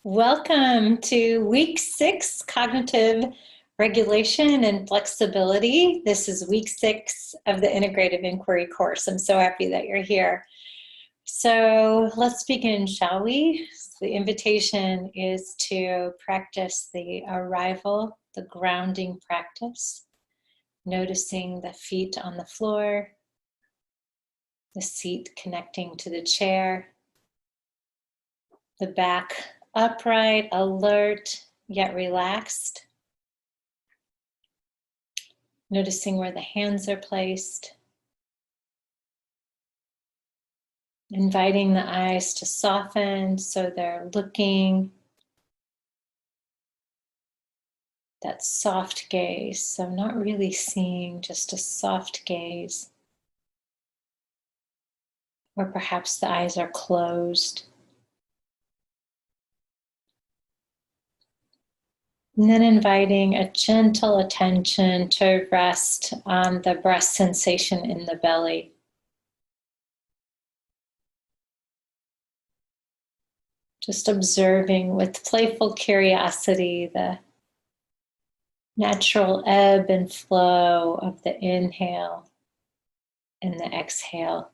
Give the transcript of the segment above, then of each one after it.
Welcome to week 6, cognitive regulation and flexibility. This is week 6 of the integrative inquiry course. I'm so happy that you're here. So let's begin, shall we? So the invitation is to practice the arrival, the grounding practice, noticing the feet on the floor, the seat connecting to the chair, the back upright, alert, yet relaxed. Noticing where the hands are placed. Inviting the eyes to soften so they're looking. That soft gaze, so not really seeing, just a soft gaze. Or perhaps the eyes are closed. And then inviting a gentle attention to rest on the breast sensation in the belly. Just observing with playful curiosity the natural ebb and flow of the inhale and the exhale.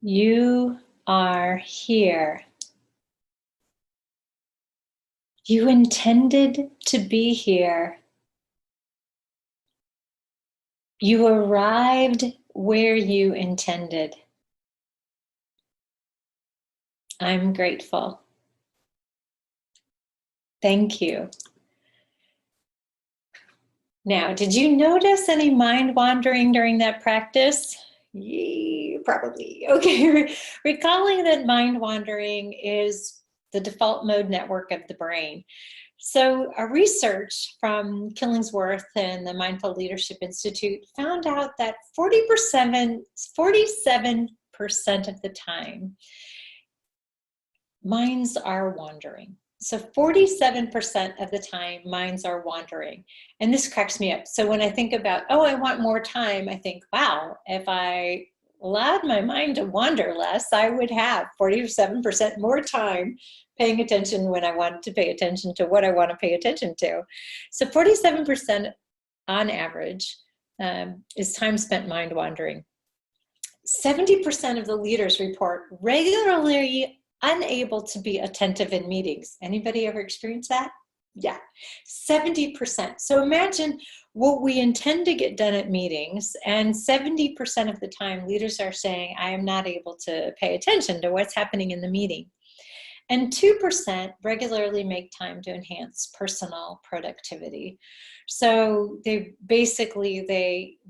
You are here. You intended to be here. You arrived where you intended. I'm grateful. Thank you. Now, did you notice any mind wandering during that practice? Probably. Okay, recalling that mind wandering is the default mode network of the brain. So a research from Killingsworth and the Mindful Leadership Institute found out that 47% of the time, minds are wandering. So 47% of the time, minds are wandering. And this cracks me up. So when I think about, oh, I want more time, I think, wow, if I allowed my mind to wander less, I would have 47% more time paying attention when I wanted to pay attention to what I want to pay attention to. So 47% on average is time spent mind wandering. 70% of the leaders report regularly unable to be attentive in meetings. Anybody ever experienced that? Yeah, 70%. So imagine what we intend to get done at meetings, and 70% of the time leaders are saying, I am not able to pay attention to what's happening in the meeting. And 2% regularly make time to enhance personal productivity. So they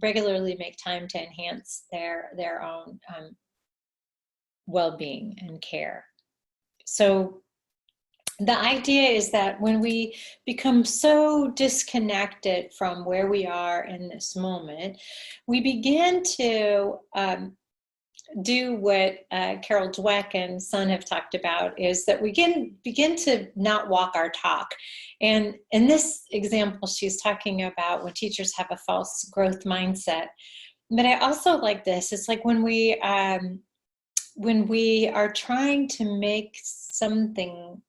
regularly make time to enhance their own well-being and care. So the idea is that when we become so disconnected from where we are in this moment, we begin to do what Carol Dweck and Son have talked about, is that we begin to not walk our talk. And in this example, she's talking about when teachers have a false growth mindset. But I also like this. It's like when we are trying to make something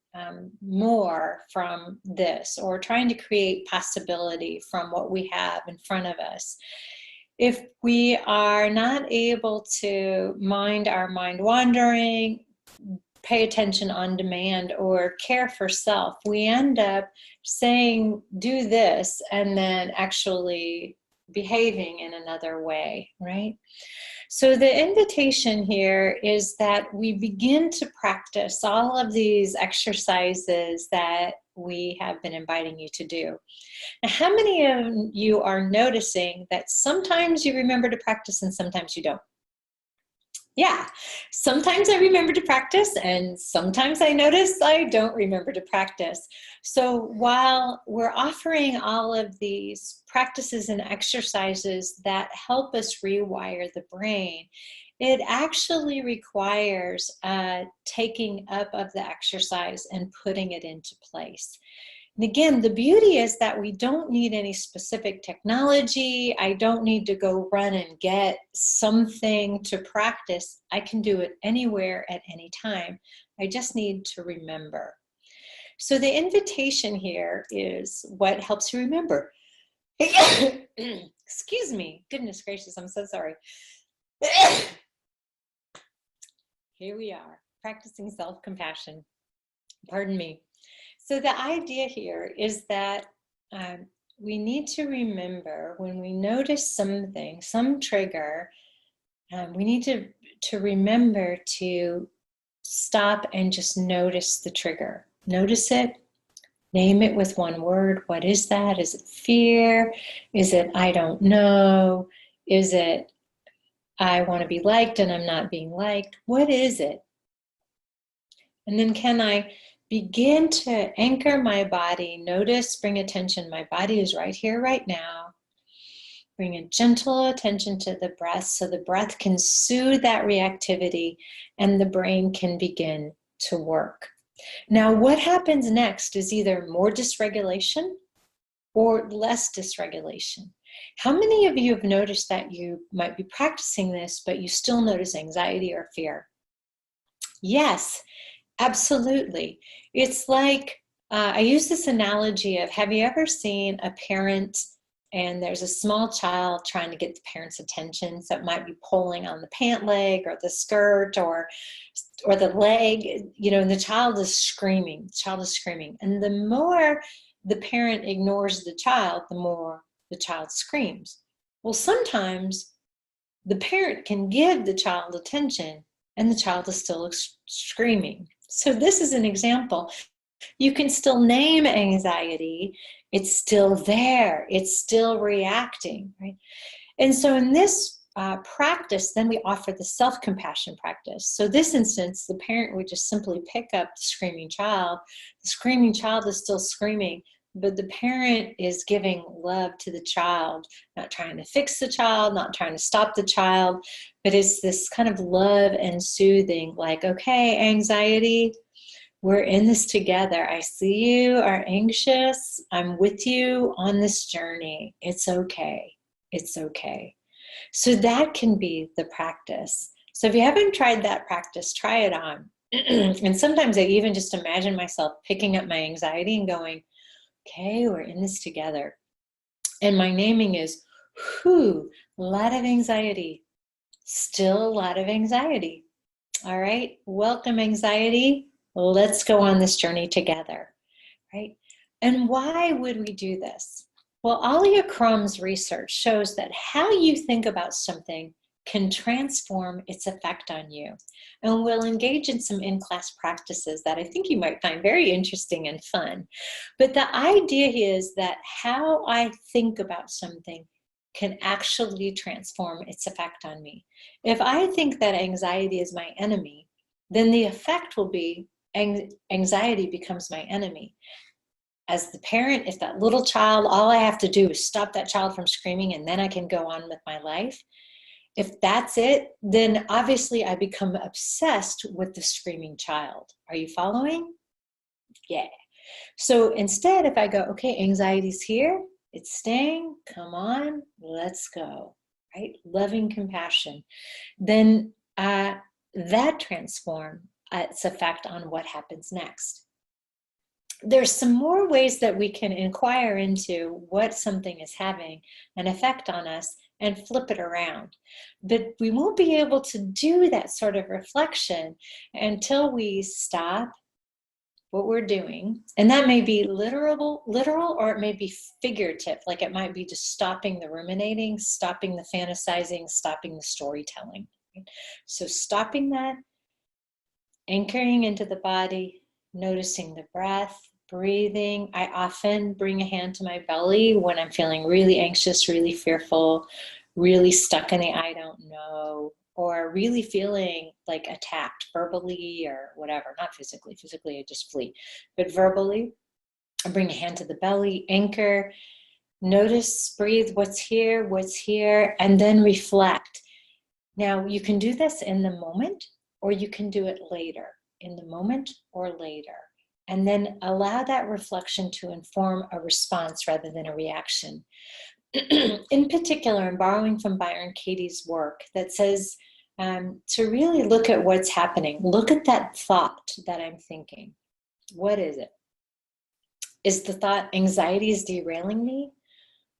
more from this, or trying to create possibility from what we have in front of us, if we are not able to mind our mind wandering, pay attention on demand, or care for self, we end up saying, do this, and then actually behaving in another way, right? So the invitation here is that we begin to practice all of these exercises that we have been inviting you to do. Now, how many of you are noticing that sometimes you remember to practice and sometimes you don't? Yeah, sometimes I remember to practice and sometimes I notice I don't remember to practice. So while we're offering all of these practices and exercises that help us rewire the brain, it actually requires taking up of the exercise and putting it into place. And again, the beauty is that we don't need any specific technology. I don't need to go run and get something to practice. I can do it anywhere at any time. I just need to remember. So the invitation here is what helps you remember. Excuse me. Goodness gracious, I'm so sorry. Here we are, practicing self-compassion. Pardon me. So the idea here is that we need to remember when we notice something, some trigger, we need to remember to stop and just notice the trigger. Notice it, name it with one word. What is that? Is it fear? Is it I don't know? Is it I want to be liked and I'm not being liked? What is it? And then can I begin to anchor my body, notice, bring attention. My body is right here, right now. Bring a gentle attention to the breath so the breath can soothe that reactivity and the brain can begin to work. Now, what happens next is either more dysregulation or less dysregulation. How many of you have noticed that you might be practicing this, but you still notice anxiety or fear? Yes. Absolutely. It's like, I use this analogy of, have you ever seen a parent and there's a small child trying to get the parent's attention? So it might be pulling on the pant leg or the skirt or the leg, and the child is screaming. And the more the parent ignores the child, the more the child screams. Well, sometimes the parent can give the child attention and the child is still screaming. So this is an example. You can still name anxiety. It's still there. It's still reacting, right? And so in this practice, then we offer the self-compassion practice. So this instance, the parent would just simply pick up the screaming child. The screaming child is still screaming, but the parent is giving love to the child, not trying to fix the child, not trying to stop the child, but it's this kind of love and soothing, like, okay, anxiety, we're in this together. I see you are anxious. I'm with you on this journey. It's okay. It's okay. So that can be the practice. So if you haven't tried that practice, try it on. And sometimes I even just imagine myself picking up my anxiety and going, okay, we're in this together. And my naming is, a lot of anxiety. Still a lot of anxiety. All right, welcome anxiety. Let's go on this journey together, right? And why would we do this? Well, Alia Crumb's research shows that how you think about something can transform its effect on you. And we'll engage in some in-class practices that I think you might find very interesting and fun. But the idea is that how I think about something can actually transform its effect on me. If I think that anxiety is my enemy, then the effect will be anxiety becomes my enemy. As the parent, if that little child, all I have to do is stop that child from screaming and then I can go on with my life. If that's it, then obviously I become obsessed with the screaming child. Are you following? Yeah. So instead, if I go, okay, anxiety's here, it's staying, come on, let's go, right? Loving compassion. Then that transforms its effect on what happens next. There's some more ways that we can inquire into what something is having an effect on us and flip it around. But we won't be able to do that sort of reflection until we stop what we're doing. And that may be literal, or it may be figurative. Like it might be just stopping the ruminating, stopping the fantasizing, stopping the storytelling. Right? So stopping that, anchoring into the body, noticing the breath, breathing. I often bring a hand to my belly when I'm feeling really anxious, really fearful, really stuck in the I don't know, or really feeling like attacked verbally or whatever, not physically. Physically, I just flee. But verbally, I bring a hand to the belly, anchor, notice, breathe, what's here, and then reflect. Now, you can do this in the moment, or you can do it later, in the moment or later. and then allow that reflection to inform a response rather than a reaction. In particular, I'm borrowing from Byron Katie's work that says to really look at what's happening. Look at that thought that I'm thinking. What is it? Is the thought anxiety is derailing me?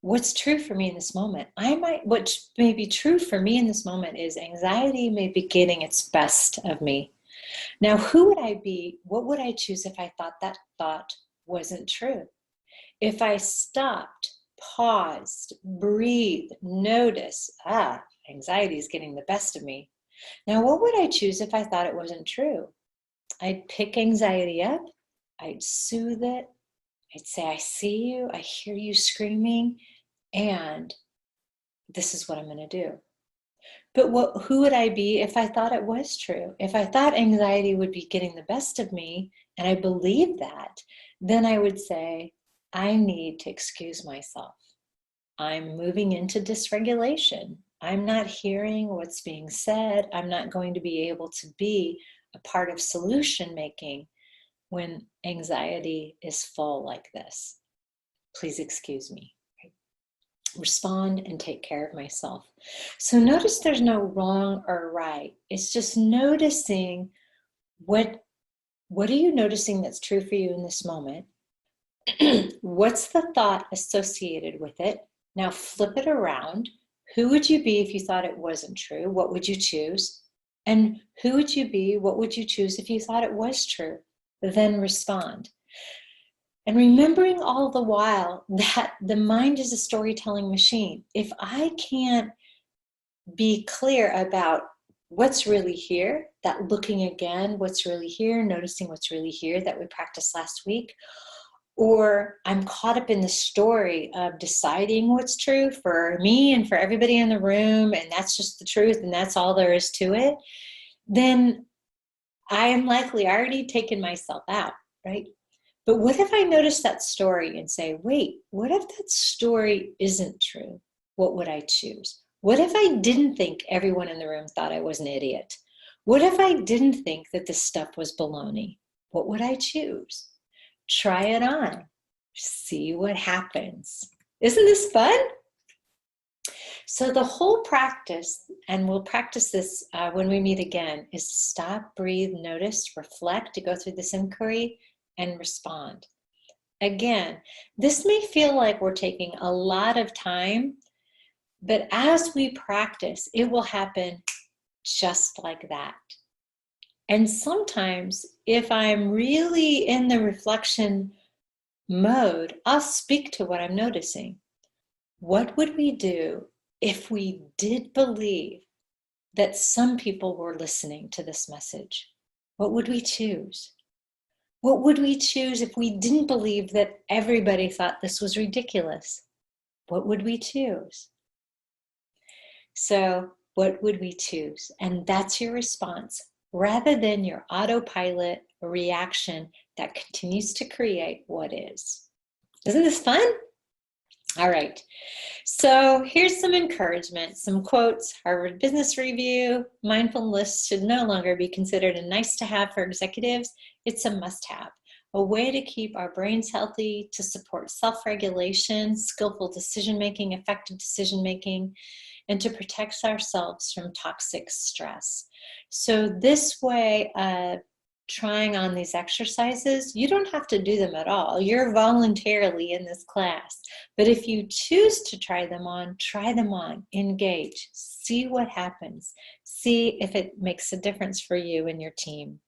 What's true for me in this moment? What may be true for me in this moment is anxiety may be getting its best of me. Now, who would I be? What would I choose if I thought that thought wasn't true? If I stopped, paused, breathed, noticed, anxiety is getting the best of me. Now, what would I choose if I thought it wasn't true? I'd pick anxiety up, I'd soothe it, I'd say, I see you, I hear you screaming, and this is what I'm going to do. But who would I be if I thought it was true? If I thought anxiety would be getting the best of me, and I believed that, then I would say, I need to excuse myself. I'm moving into dysregulation. I'm not hearing what's being said. I'm not going to be able to be a part of solution making when anxiety is full like this. Please excuse me. Respond and take care of myself. So notice there's no wrong or right. It's just noticing what are you noticing that's true for you in this moment? What's the thought associated with it? Now flip it around. Who would you be if you thought it wasn't true? What would you choose? And who would you be? What would you choose if you thought it was true? Then respond. And remembering all the while that the mind is a storytelling machine. If I can't be clear about what's really here, that looking again, what's really here, noticing what's really here that we practiced last week, or I'm caught up in the story of deciding what's true for me and for everybody in the room, and that's just the truth and that's all there is to it, then I am likely already taken myself out, right? But what if I notice that story and say, wait, what if that story isn't true? What would I choose? What if I didn't think everyone in the room thought I was an idiot? What if I didn't think that this stuff was baloney? What would I choose? Try it on. See what happens. Isn't this fun? So the whole practice, and we'll practice this when we meet again, is stop, breathe, notice, reflect, to go through this inquiry and respond. Again, this may feel like we're taking a lot of time, but as we practice, it will happen just like that. And sometimes if I'm really in the reflection mode, I'll speak to what I'm noticing. What would we do if we did believe that some people were listening to this message? What would we choose? What would we choose if we didn't believe that everybody thought this was ridiculous? What would we choose? So, what would we choose? And that's your response, rather than your autopilot reaction that continues to create what is. Isn't this fun? All right, so here's some encouragement, some quotes. Harvard Business Review: mindfulness should no longer be considered a nice to have for executives. It's a must have, a way to keep our brains healthy, to support self-regulation, skillful decision-making, effective decision-making, and to protect ourselves from toxic stress. So this way, trying on these exercises, you don't have to do them at all. You're voluntarily in this class. But if you choose to try them on, engage, see what happens, see if it makes a difference for you and your team.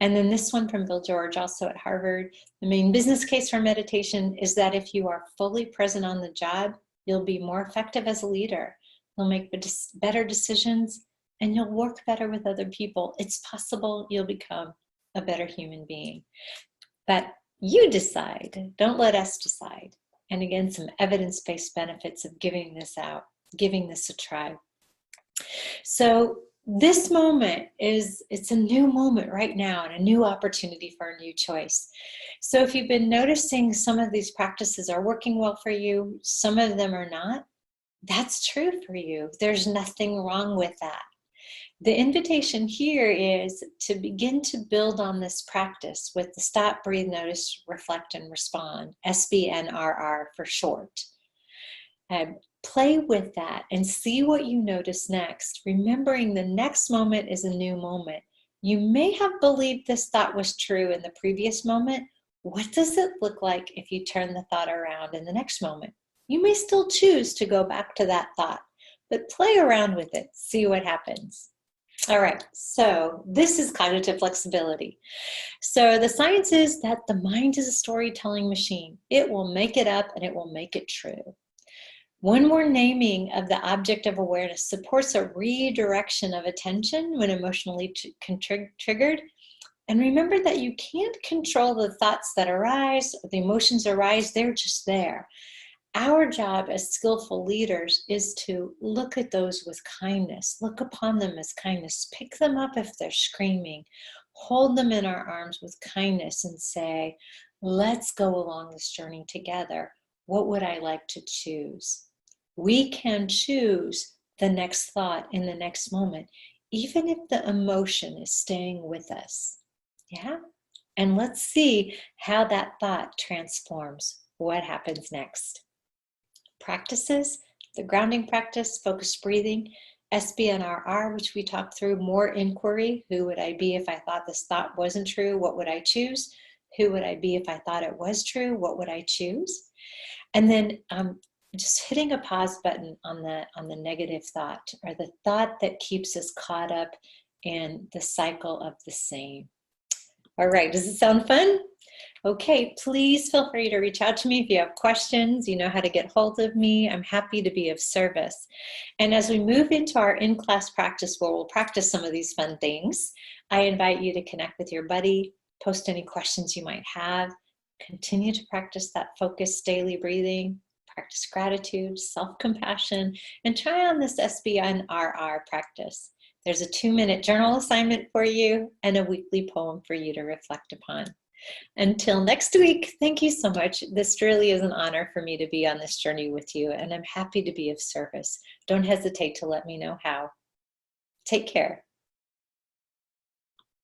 And then this one from Bill George, also at Harvard: the main business case for meditation is that if you are fully present on the job, you'll be more effective as a leader. You'll make better decisions, and you'll work better with other people. It's possible you'll become a better human being. But you decide. Don't let us decide. And again, some evidence-based benefits of giving this a try. So this moment it's a new moment right now and a new opportunity for a new choice. So if you've been noticing some of these practices are working well for you, some of them are not, that's true for you. There's nothing wrong with that. The invitation here is to begin to build on this practice with the stop, breathe, notice, reflect, and respond, SBNRR for short. Play with that and see what you notice next, remembering the next moment is a new moment. You may have believed this thought was true in the previous moment. What does it look like if you turn the thought around in the next moment? You may still choose to go back to that thought, but play around with it, see what happens. All right, so this is cognitive flexibility. So the science is that the mind is a storytelling machine. It will make it up and it will make it true. One more naming of the object of awareness supports a redirection of attention when emotionally triggered. And remember that you can't control the thoughts that arise, or the emotions arise, they're just there. Our job as skillful leaders is to look at those with kindness, look upon them as kindness, pick them up if they're screaming, hold them in our arms with kindness and say, let's go along this journey together. What would I like to choose? We can choose the next thought in the next moment, even if the emotion is staying with us. Yeah? And let's see how that thought transforms. What happens next? Practices, the grounding practice, focused breathing, SBNRR, which we talked through, more inquiry. Who would I be if I thought this thought wasn't true? What would I choose? Who would I be if I thought it was true? What would I choose? And then just hitting a pause button on the negative thought, or the thought that keeps us caught up in the cycle of the same. All right, does it sound fun? Okay, please feel free to reach out to me if you have questions. You know how to get hold of me. I'm happy to be of service. And as we move into our in-class practice where we'll practice some of these fun things, I invite you to connect with your buddy, post any questions you might have, continue to practice that focused daily breathing, practice gratitude, self-compassion, and try on this SBNRR practice. There's a 2-minute journal assignment for you and a weekly poem for you to reflect upon. Until next week, thank you so much. This really is an honor for me to be on this journey with you, and I'm happy to be of service. Don't hesitate to let me know how. Take care.